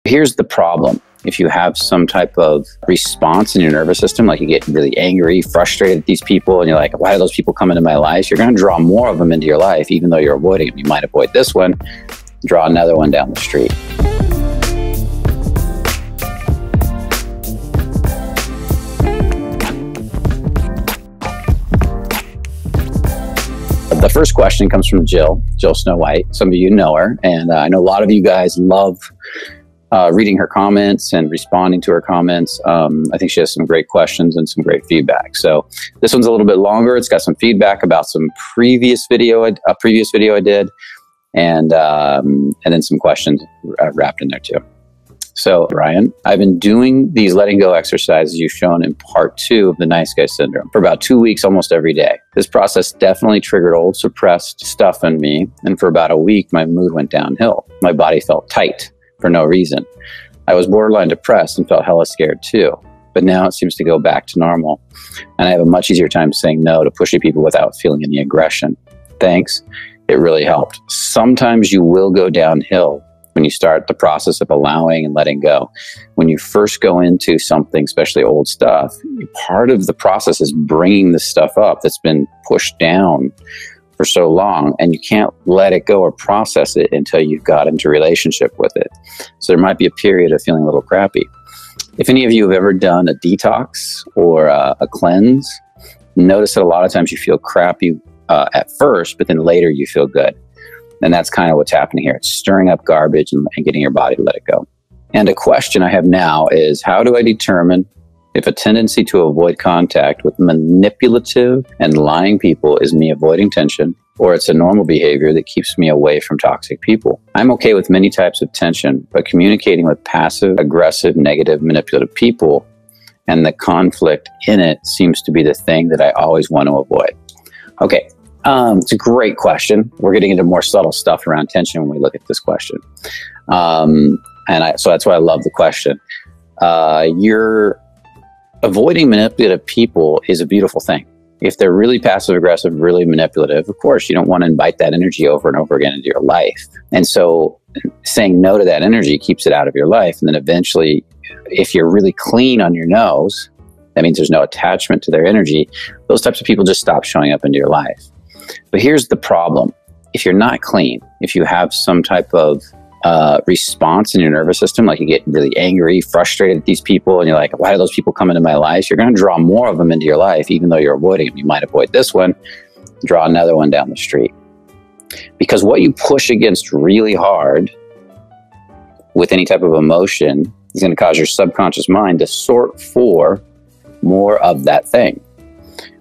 Here's the problem. If you have some type of response in your nervous system, like you get really angry, frustrated at these people, and you're like, why do those people come into my life? You're going to draw more of them into your life, even though you're avoiding them. You might avoid this one, draw another one down the street. The first question comes from Jill Snow White. Some of you know her, and I know a lot of you guys love reading her comments and responding to her comments. I think she has some great questions and some great feedback. So this one's a little bit longer. It's got some feedback about some previous video I did, and then some questions wrapped in there too. So Ryan, I've been doing these letting go exercises you've shown in part 2 of the nice guy syndrome for about 2 weeks, almost every day. This process definitely triggered old suppressed stuff in me. And for about a week, my mood went downhill. My body felt tight for no reason. I was borderline depressed and felt hella scared too. But now it seems to go back to normal. And I have a much easier time saying no to pushy people without feeling any aggression. Thanks. It really helped. Sometimes you will go downhill when you start the process of allowing and letting go. When you first go into something, especially old stuff, part of the process is bringing the stuff up that's been pushed down for so long, and you can't let it go or process it until you've got into relationship with it. So there might be a period of feeling a little crappy. If any of you have ever done a detox or a cleanse, notice that a lot of times you feel crappy at first, but then later you feel good. And that's kind of what's happening here. It's stirring up garbage and getting your body to let it go. And a question I have now is, how do I determine if a tendency to avoid contact with manipulative and lying people is me avoiding tension, or it's a normal behavior that keeps me away from toxic people? I'm okay with many types of tension, but communicating with passive, aggressive, negative, manipulative people and the conflict in it seems to be the thing that I always want to avoid. Okay. It's a great question. We're getting into more subtle stuff around tension when we look at this question. So that's why I love the question. You're avoiding manipulative people is a beautiful thing. If they're really passive aggressive, really manipulative, of course, you don't want to invite that energy over and over again into your life. And so saying no to that energy keeps it out of your life. And then eventually, if you're really clean on your nose, that means there's no attachment to their energy. Those types of people just stop showing up into your life. But here's the problem. If you're not clean, if you have some type of response in your nervous system, like you get really angry, frustrated at these people, and you're like, why do those people come into my life? You're going to draw more of them into your life, even though you're avoiding them. You might avoid this one, draw another one down the street. Because what you push against really hard with any type of emotion is going to cause your subconscious mind to sort for more of that thing.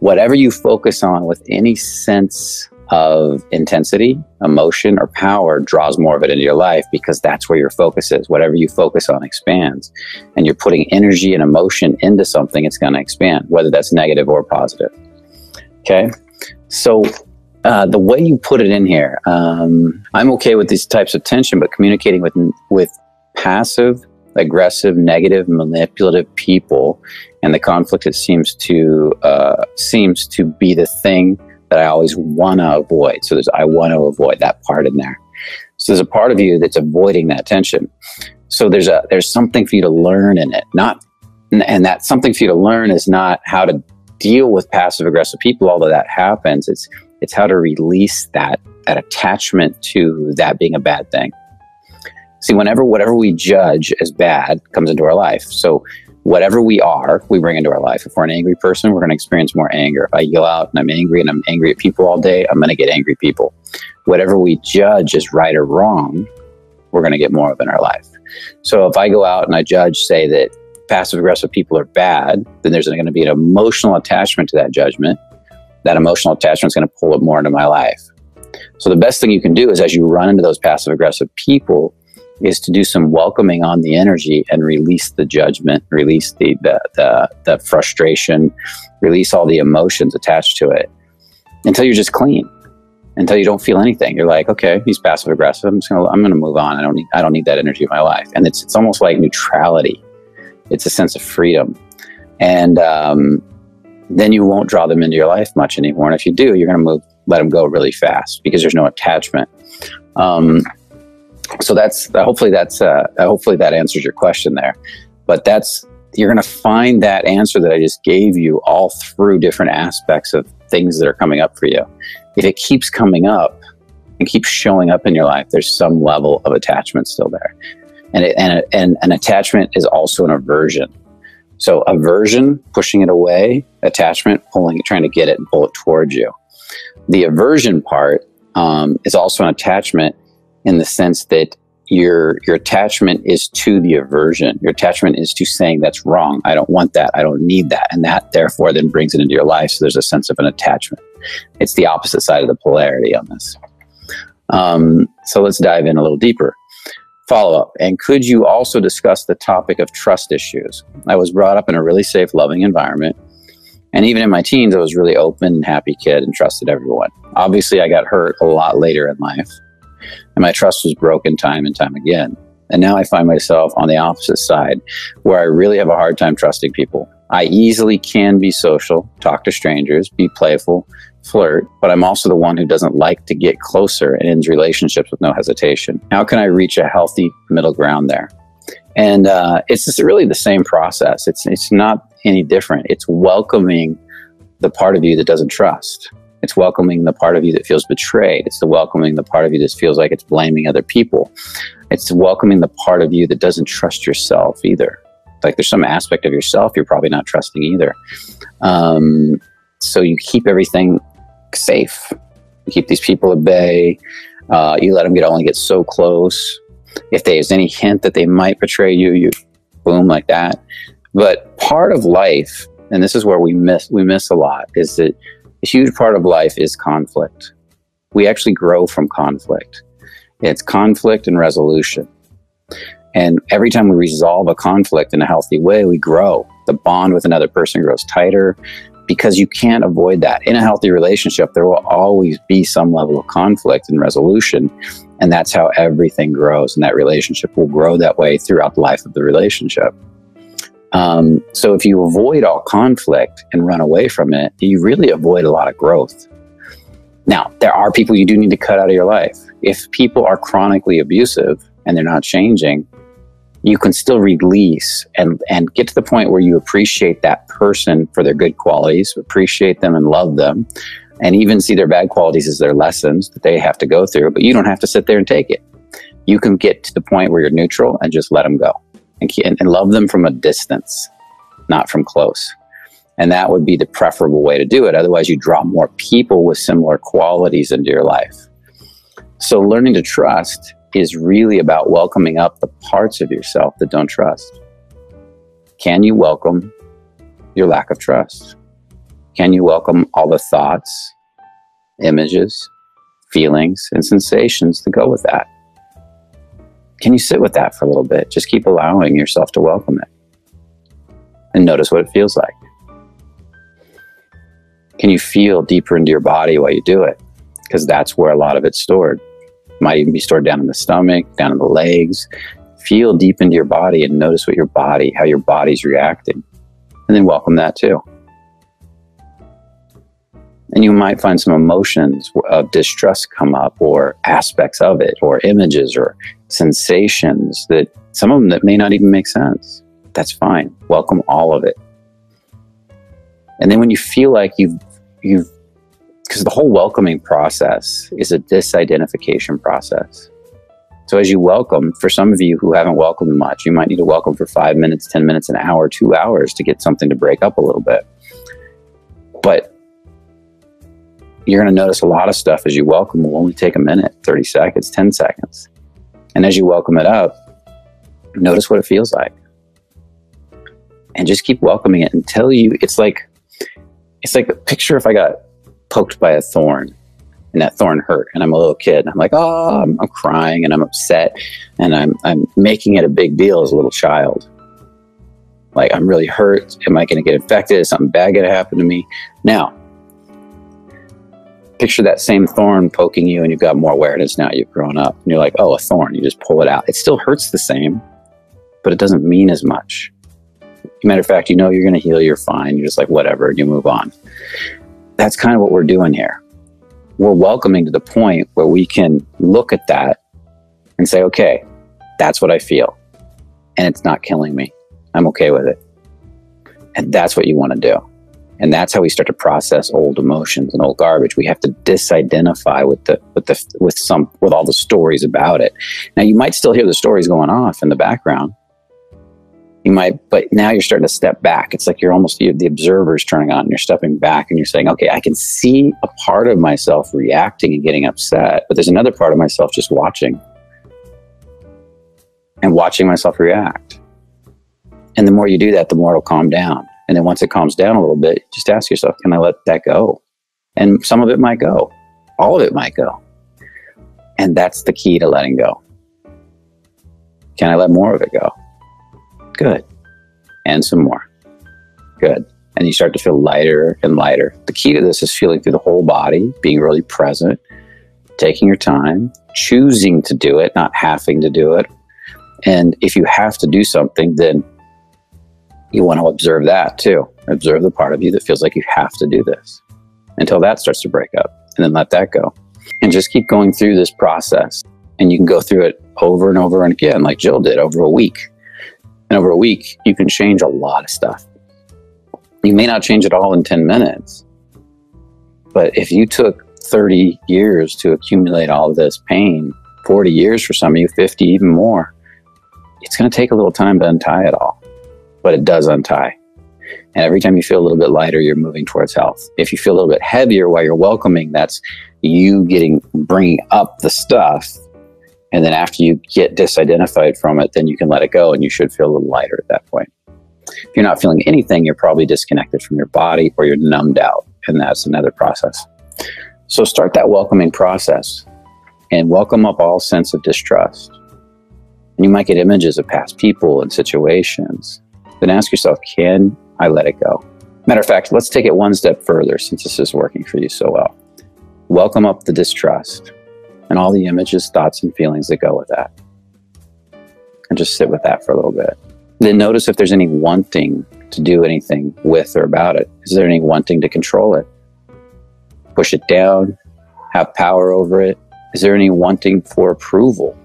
Whatever you focus on with any sense of intensity, emotion, or power draws more of it into your life, because that's where your focus is. Whatever you focus on expands, and you're putting energy and emotion into something, it's going to expand, whether that's negative or positive. Okay. So the way you put it in here, I'm okay with these types of tension, but communicating with passive, aggressive, negative, manipulative people and the conflict, it seems to be the thing that I always want to avoid. So I want to avoid that part in there. So there's a part of you that's avoiding that tension. So there's something for you to learn in it. And that something for you to learn is not how to deal with passive aggressive people, although that happens. It's how to release that attachment to that being a bad thing. See, whatever we judge as bad comes into our life. So whatever we are, we bring into our life. If we're an angry person, we're going to experience more anger. If I go out and I'm angry at people all day, I'm going to get angry people. Whatever we judge as right or wrong, we're going to get more of in our life. So if I go out and I judge, say that passive aggressive people are bad, then there's going to be an emotional attachment to that judgment. That emotional attachment is going to pull it more into my life. So the best thing you can do is, as you run into those passive aggressive people, is to do some welcoming on the energy and release the judgment, release the frustration, release all the emotions attached to it until you're just clean, until you don't feel anything. You're like, okay, he's passive aggressive. I'm going to move on. I don't need that energy in my life. And it's almost like neutrality. It's a sense of freedom. And then you won't draw them into your life much anymore. And if you do, you're going to let them go really fast because there's no attachment. So hopefully that answers your question there. But you're going to find that answer that I just gave you all through different aspects of things that are coming up for you. If it keeps coming up and keeps showing up in your life, there's some level of attachment still there. And an attachment is also an aversion. So aversion, pushing it away; attachment, trying to get it and pull it towards you. The aversion part is also an attachment in the sense that your attachment is to the aversion. Your attachment is to saying that's wrong. I don't want that. I don't need that. And that therefore then brings it into your life. So there's a sense of an attachment. It's the opposite side of the polarity on this. So let's dive in a little deeper. Follow-up. And could you also discuss the topic of trust issues? I was brought up in a really safe, loving environment. And even in my teens, I was a really open and happy kid and trusted everyone. Obviously, I got hurt a lot later in life. And my trust was broken time and time again. And now I find myself on the opposite side, where I really have a hard time trusting people. I easily can be social, talk to strangers, be playful, flirt, but I'm also the one who doesn't like to get closer and ends relationships with no hesitation. How can I reach a healthy middle ground there? And it's just really the same process. It's not any different. It's welcoming the part of you that doesn't trust. It's welcoming the part of you that feels betrayed. It's welcoming the part of you that feels like it's blaming other people. It's welcoming the part of you that doesn't trust yourself either. Like there's some aspect of yourself you're probably not trusting either. So you keep everything safe. You keep these people at bay. You let them only get so close. If there's any hint that they might betray you, you boom, like that. But part of life, and this is where we miss a lot, is that a huge part of life is conflict. We actually grow from conflict. It's conflict and resolution. And every time we resolve a conflict in a healthy way, we grow. The bond with another person grows tighter because you can't avoid that. In a healthy relationship, there will always be some level of conflict and resolution. And that's how everything grows. And that relationship will grow that way throughout the life of the relationship. So if you avoid all conflict and run away from it, you really avoid a lot of growth. Now, there are people you do need to cut out of your life. If people are chronically abusive and they're not changing, you can still release and get to the point where you appreciate that person for their good qualities, appreciate them and love them, and even see their bad qualities as their lessons that they have to go through. But you don't have to sit there and take it. You can get to the point where you're neutral and just let them go and love them from a distance, not from close. And that would be the preferable way to do it. Otherwise, you draw more people with similar qualities into your life. So learning to trust is really about welcoming up the parts of yourself that don't trust. Can you welcome your lack of trust? Can you welcome all the thoughts, images, feelings, and sensations that go with that? Can you sit with that for a little bit? Just keep allowing yourself to welcome it and notice what it feels like. Can you feel deeper into your body while you do it? Because that's where a lot of it's stored. It might even be stored down in the stomach, down in the legs. Feel deep into your body and notice how your body's reacting. And then welcome that too. And you might find some emotions of distrust come up, or aspects of it, or images or sensations that some of them that may not even make sense. That's fine. Welcome all of it. And then when you feel like you've because the whole welcoming process is a disidentification process. So as you welcome, for some of you who haven't welcomed much, you might need to welcome for 5 minutes, 10 minutes, an hour, 2 hours to get something to break up a little bit. But you're going to notice a lot of stuff as you welcome will only take a minute, 30 seconds, 10 seconds. And as you welcome it up, notice what it feels like. And just keep welcoming it until it's like a picture if I got poked by a thorn and that thorn hurt and I'm a little kid. I'm like, oh, I'm crying and I'm upset and I'm making it a big deal as a little child. Like, I'm really hurt. Am I going to get infected? Is something bad going to happen to me? Now, picture that same thorn poking you and you've got more awareness now. You've grown up and you're like, oh, a thorn. You just pull it out. It still hurts the same, but it doesn't mean as much. Matter of fact, you're going to heal. You're fine. You're just like, whatever, and you move on. That's kind of what we're doing here. We're welcoming to the point where we can look at that and say, okay, that's what I feel. And it's not killing me. I'm okay with it. And that's what you want to do. And that's how we start to process old emotions and old garbage. We have to disidentify with all the stories about it. Now, you might still hear the stories going off in the background. You might, but now you're starting to step back. It's like the observer's turning on and you're stepping back and you're saying, okay, I can see a part of myself reacting and getting upset, but there's another part of myself just watching and watching myself react. And the more you do that, the more it'll calm down. And then once it calms down a little bit, just ask yourself, can I let that go? And some of it might go. All of it might go. And that's the key to letting go. Can I let more of it go? Good. And some more. Good. And you start to feel lighter and lighter. The key to this is feeling through the whole body, being really present, taking your time, choosing to do it, not having to do it. And if you have to do something, then you want to observe that too. Observe the part of you that feels like you have to do this until that starts to break up, and then let that go. And just keep going through this process. And you can go through it over and over and again, like Jill did, over a week. And over a week, you can change a lot of stuff. You may not change it all in 10 minutes, but if you took 30 years to accumulate all of this pain, 40 years for some of you, 50, even more, it's going to take a little time to untie it all. But it does untie. And every time you feel a little bit lighter, you're moving towards health. If you feel a little bit heavier while you're welcoming, that's you bringing up the stuff. And then after you get disidentified from it, then you can let it go and you should feel a little lighter at that point. If you're not feeling anything, you're probably disconnected from your body or you're numbed out. And that's another process. So start that welcoming process and welcome up all sense of distrust. And you might get images of past people and situations. Then ask yourself, can I let it go? Matter of fact, let's take it one step further since this is working for you so well. Welcome up the distrust and all the images, thoughts, and feelings that go with that. And just sit with that for a little bit. Then notice if there's any wanting to do anything with or about it. Is there any wanting to control it? Push it down, have power over it? Is there any wanting for approval?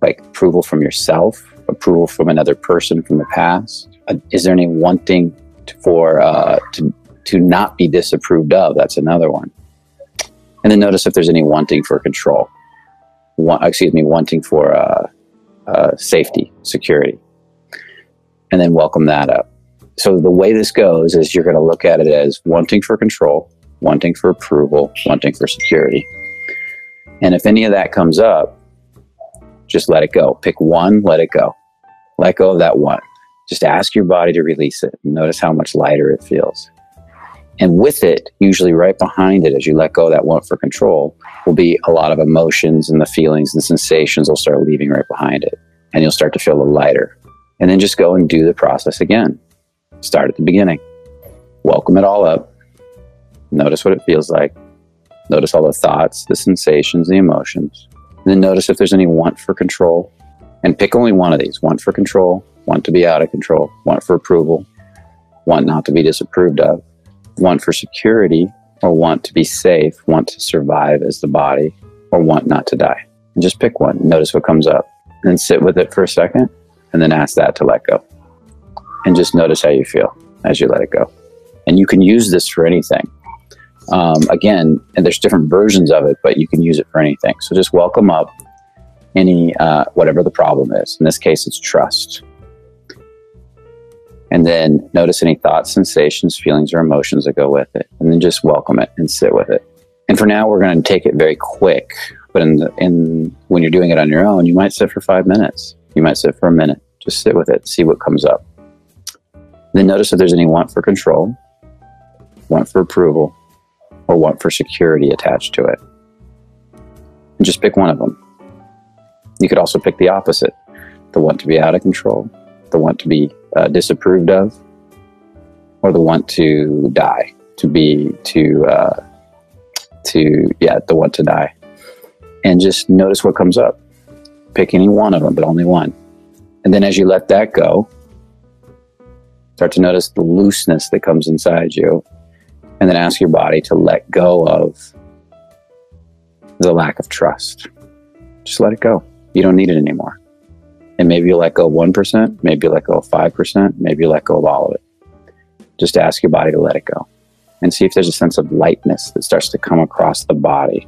Like approval from yourself? Approval from another person from the past? Is there any wanting to not be disapproved of? That's another one. And then notice if there's any wanting for control. Wanting for safety, security. And then welcome that up. So the way this goes is you're going to look at it as wanting for control, wanting for approval, wanting for security. And if any of that comes up, just let it go. Pick one, let it go. Let go of that one. Just ask your body to release it. Notice how much lighter it feels. And with it, usually right behind it, as you let go of that want for control, will be a lot of emotions and the feelings and sensations will start leaving right behind it. And you'll start to feel a little lighter. And then just go and do the process again. Start at the beginning. Welcome it all up. Notice what it feels like. Notice all the thoughts, the sensations, the emotions. And then notice if there's any want for control. And pick only one of these. Want for control, want to be out of control, want for approval, want not to be disapproved of, want for security, or want to be safe, want to survive as the body, or want not to die. And just pick one. Notice what comes up. And then sit with it for a second, and then ask that to let go. And just notice how you feel as you let it go. And you can use this for anything. Again, and there's different versions of it, but you can use it for anything. So just welcome up any, whatever the problem is. In this case, it's trust. And then notice any thoughts, sensations, feelings, or emotions that go with it. And then just welcome it and sit with it. And for now, we're going to take it very quick. But when you're doing it on your own, you might sit for 5 minutes. You might sit for a minute. Just sit with it, see what comes up. Then notice if there's any want for control, want for approval, or want for security attached to it. And just pick one of them. You could also pick the opposite, the want to be out of control, the want to be disapproved of, or the want to die, the want to die. And just notice what comes up. Pick any one of them, but only one. And then as you let that go, start to notice the looseness that comes inside you. And then ask your body to let go of the lack of trust. Just let it go. You don't need it anymore. And maybe you let go 1%, maybe you let go 5%, maybe you let go of all of it. Just ask your body to let it go and see if there's a sense of lightness that starts to come across the body.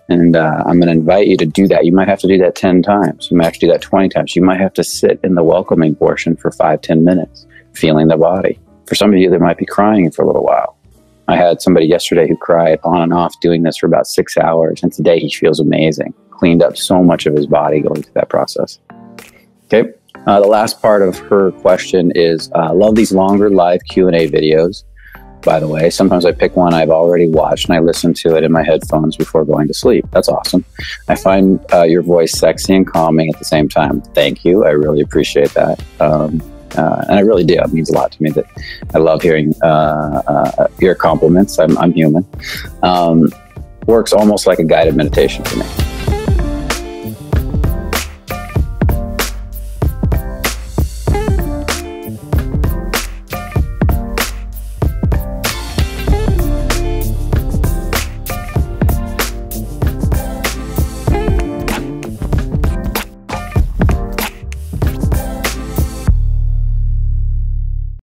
And I'm going to invite you to do that. You might have to do that 10 times. You might have to do that 20 times. You might have to sit in the welcoming portion for 5-10 minutes, feeling the body. For some of you, they might be crying for a little while. I had somebody yesterday who cried on and off doing this for about 6 hours. And today he feels amazing. Cleaned up so much of his body going through that process. Okay. The last part of her question is, love these longer live Q&A videos. By the way, sometimes I pick one I've already watched and I listen to it in my headphones before going to sleep. That's awesome. I find your voice sexy and calming at the same time. Thank you. I really appreciate that. And I really do. It means a lot to me that I love hearing your compliments. I'm human. Works almost like a guided meditation for me.